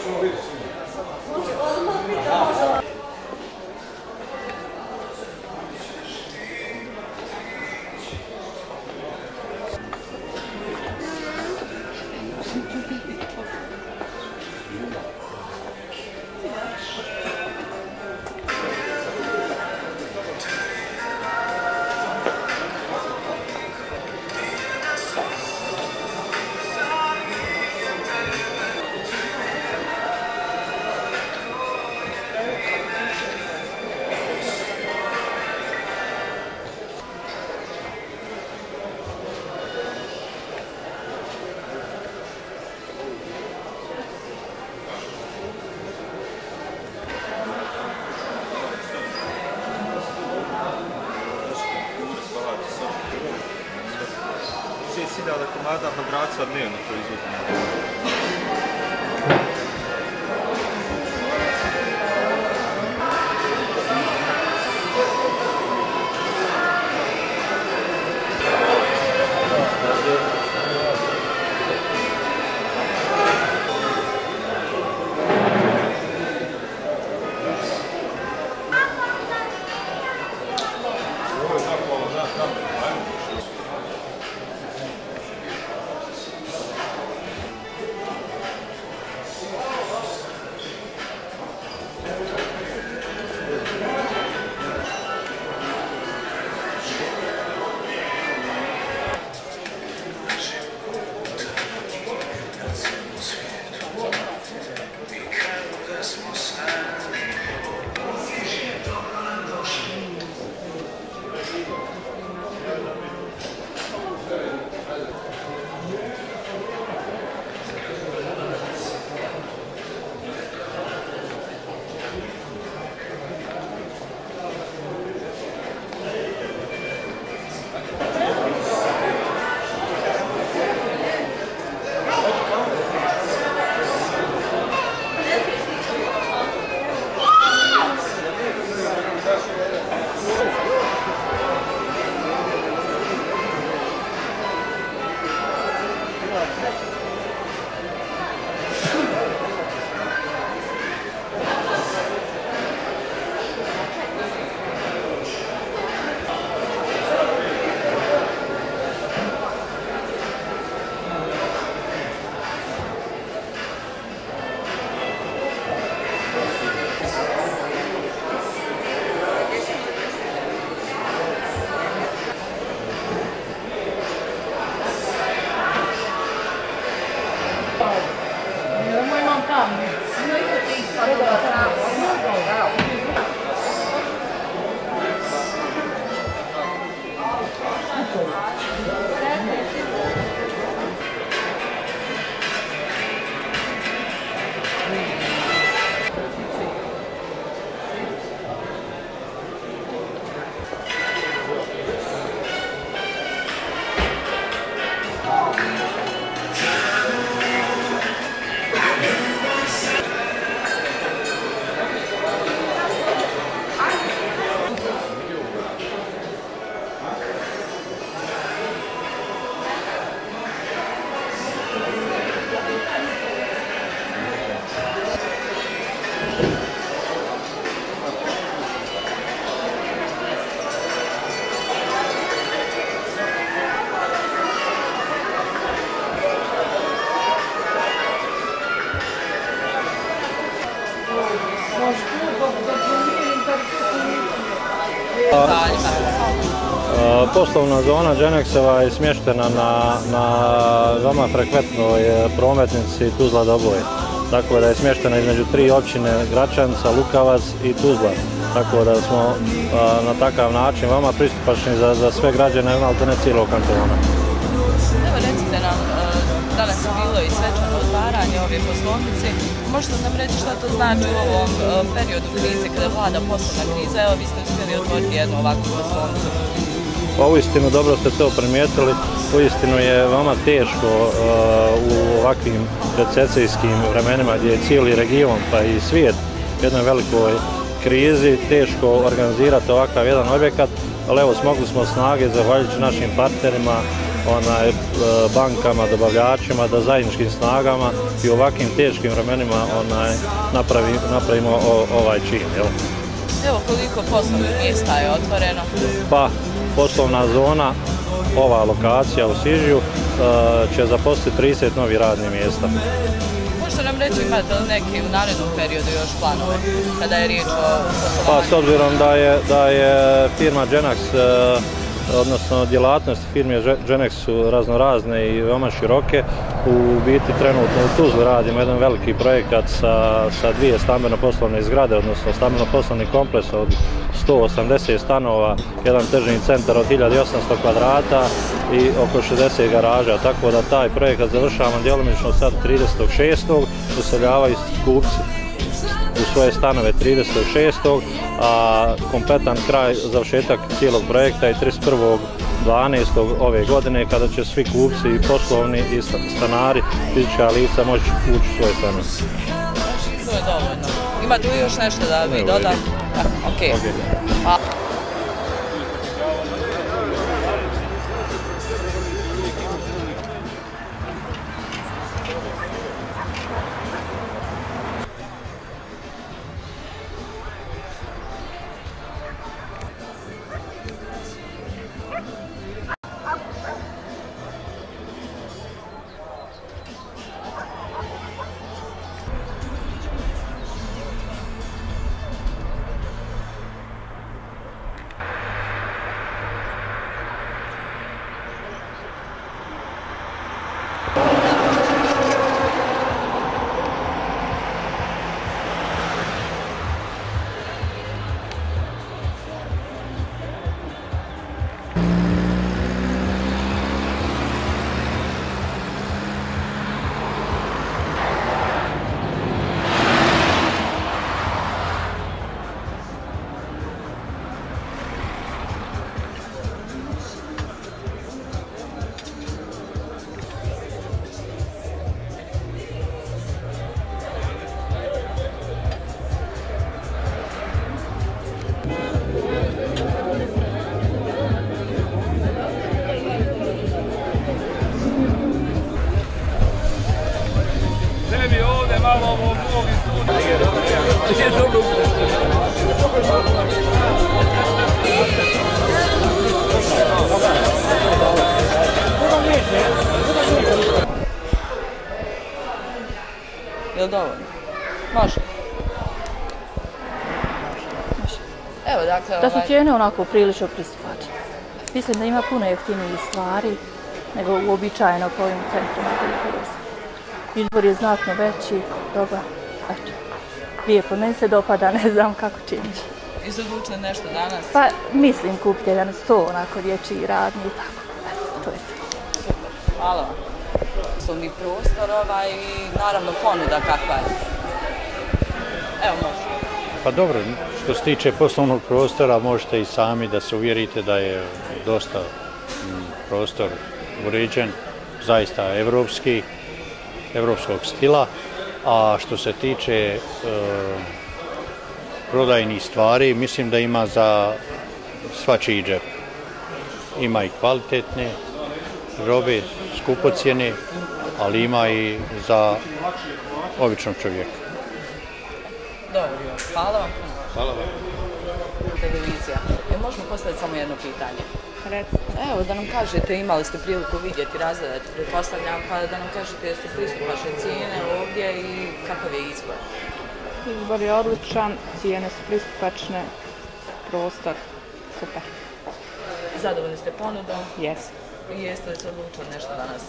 60.000 komada madraca dnevno proizvodimo. Poslovna zona Đenekseva je smještena na veoma frekventnoj prometnici Tuzla-Doboj. Tako da je smještena između tri općine Gračanica, Lukavac i Tuzla. Tako da smo na takav način veoma pristupačni za sve građane, ali ne cijelog kantona. Evo recite nam, danas je bilo i svečano otvaranje ove poslovnice. Možete nam reći šta to znači u ovom periodu krize, kada vlada poslovna kriza? Evo, vi ste uspjeli otvoriti jednu ovakvu poslovnicu. Pa uistinu dobro ste to primijetili, uistinu je veoma teško u ovakvim recesijskim vremenima gdje je cijeli region pa i svijet u jednoj velikoj krizi teško organizirati ovakav jedan objekat, ali evo smogli smo snage zahvaljujući našim partnerima bankama, dobavljačima da zajedničkim snagama i u ovakvim teškim vremenima napravimo ovaj čin. Evo koliko poslovnih mjesta je otvoreno? Pa poslovna zona, ova lokacija u Sižiju će zaposliti 30 novih radnih mjesta. Možete nam reći imate li neki u narednom periodu još planove kada je riječ o poslovanju? Pa s obzirom da je firma Genax, odnosno djelatnosti firme Genax su raznorazne i veoma široke. U biti trenutno u Tuzli radimo jedan veliki projekat sa 2 stambeno-poslovne zgrade, odnosno stambeno-poslovni kompleks od 180 stanova, jedan tržni centar od 1800 kvadrata i oko 60 garaža, tako da taj projekat završavamo djelomično sad 30.6. Useljavaju kupci u svoje stanove 30.6. a kompletan kraj, završetak cijelog projekta je 31.12. ove godine kada će svi kupci, poslovni i stanari, fizička lica moći ući u svoje stanove. To je dovoljno. Imate li još nešto da vi dodate? Ok. Je li dovoljno? Može. Evo, dakle... Da su cijene onako prilično pristupačne. Mislim da ima puno jeftinijih stvari nego uobičajeno po ovim centrima. Izbor je znatno veći, dobar. Eto, lijepo, meni se dopada, ne znam kako činiš. Jeste odlučili nešto danas? Pa mislim kupiti jedan sto, onako dječji radni i tako. Eto, to je to. Hvala vam. Poslovni prostor i naravno ponuda kakva je. Evo može. Pa dobro, što se tiče poslovnog prostora možete i sami da se uvjerite da je dosta prostor uređen, zaista evropskog stila, a što se tiče prodajnih stvari, mislim da ima za svačiji džep. Ima i kvalitetne robe, skupocjene, ali ima i za običnog čovjeka. Dobro, hvala vam puno. Hvala vam. Televizija. Možemo postaviti samo jedno pitanje? Evo, da nam kažete, imali ste priliku vidjeti, razgledati, pretpostavljam, pa da nam kažete jesu pristupačne cijene ovdje i kakav je izbor? Izbor je odličan, cijene su pristupačne, prostor, super. Zadovoljni ste ponudom? Jesam. I jeste li se odlučili nešto danas?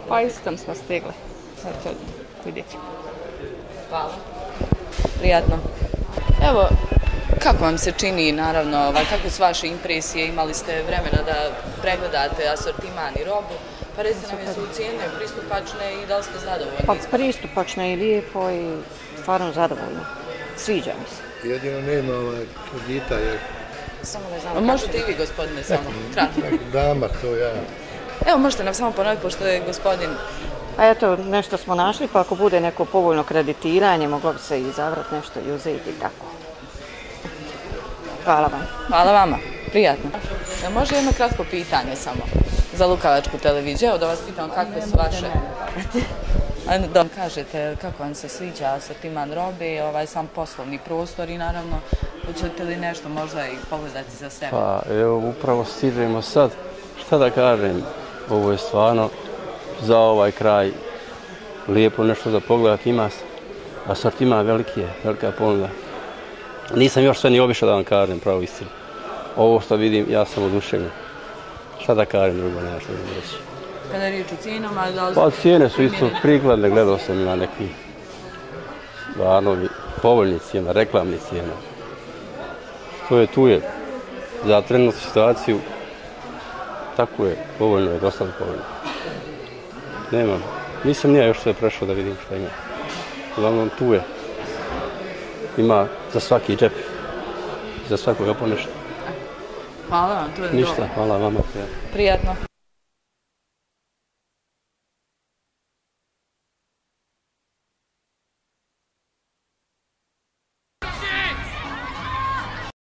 Pa istom smo stigli. Eto, vidjet ćemo. Hvala. Prijatno. Evo, kako vam se čini, naravno, kako su vaše impresije, imali ste vremena da pregledate asortiman i robu, pa recite nam jesu cijene pristupačne i da li ste zadovoljni? Pa pristupačne i lijepo i stvarno zadovoljno. Sviđa mi se. Jedino nema kredita jer... Samo ne znam. Možete i vi, gospodine, samo kratko. Dama, to ja. Evo, možete nam samo ponoviti, pošto je gospodin... A eto, nešto smo našli, pa ako bude neko povoljno kreditiranje, moglo bi se izabrati nešto i uzeti i tako. Hvala vam. Hvala vama. Prijatno. Može jedno kratko pitanje samo. za Lukavačku televiziju. Evo da vas pitam kakve su vaše... Da vam kažete kako vam se sviđa asortiman robe, sam poslovni prostor i naravno hoćete li nešto možda i pogledati za sebe? Pa evo upravo stižemo sad, šta da kažem, ovo je stvarno za ovaj kraj lijepo nešto za pogledati, ima asortiman veliki je, velika ponuda. Nisam još sve ni obišao da vam kažem pravo istinu. Ovo što vidim, ja sam oduševljen. Šta da kažem drugo, nema što da reći. Kada je riječ o cijenama, da li... Pa cijene su isto prikladne, gledao sam na neki stvarno povoljni cijena, reklamni cijena. To je tu je. Za trenutnu situaciju tako je, povoljno je, dosta povoljno. Nemam, nisam nija još sve prešao da vidim šta ima. Uglavnom tu je. Ima za svaki džep, za svakoga po nešto. Hvala vam, to je dobro. Ništa, hvala vama. Prijatno.